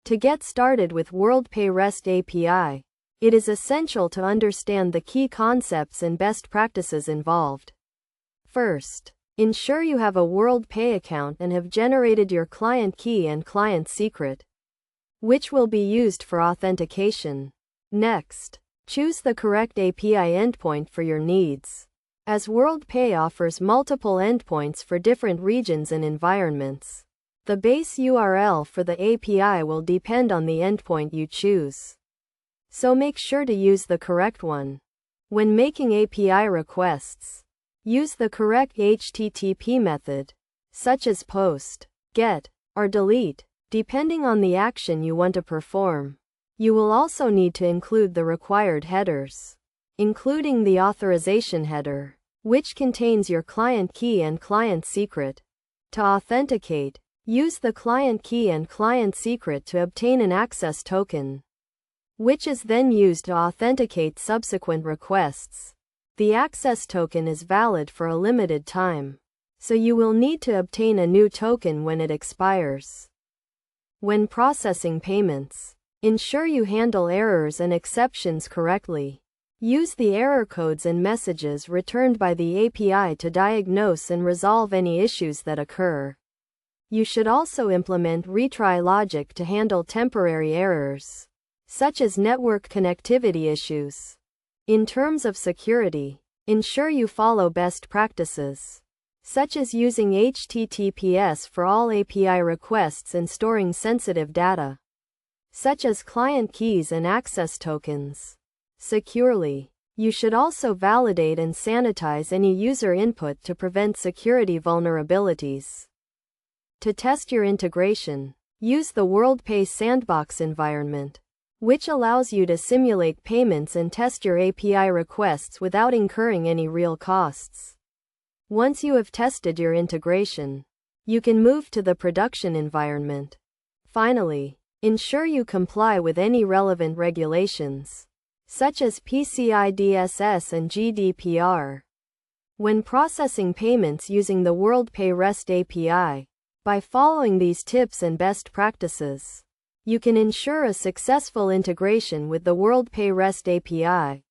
To get started with WorldPay REST API, it is essential to understand the key concepts and best practices involved. First, ensure you have a WorldPay account and have generated your client key and client secret, which will be used for authentication. Next, choose the correct API endpoint for your needs, as WorldPay offers multiple endpoints for different regions and environments. The base URL for the API will depend on the endpoint you choose, so make sure to use the correct one. When making API requests, use the correct HTTP method, such as POST, GET, or DELETE, depending on the action you want to perform. You will also need to include the required headers, including the authorization header, which contains your client key and client secret. To authenticate, use the client key and client secret to obtain an access token, which is then used to authenticate subsequent requests. The access token is valid for a limited time, so you will need to obtain a new token when it expires. When processing payments, ensure you handle errors and exceptions correctly. Use the error codes and messages returned by the API to diagnose and resolve any issues that occur. You should also implement retry logic to handle temporary errors, such as network connectivity issues. In terms of security, ensure you follow best practices, such as using HTTPS for all API requests and storing sensitive data, such as client keys and access tokens, securely. You should also validate and sanitize any user input to prevent security vulnerabilities. To test your integration, use the WorldPay sandbox environment, which allows you to simulate payments and test your API requests without incurring any real costs. Once you have tested your integration, you can move to the production environment. Finally, ensure you comply with any relevant regulations, such as PCI DSS and GDPR, when processing payments using the WorldPay REST API. By following these tips and best practices, you can ensure a successful integration with the WorldPay REST API.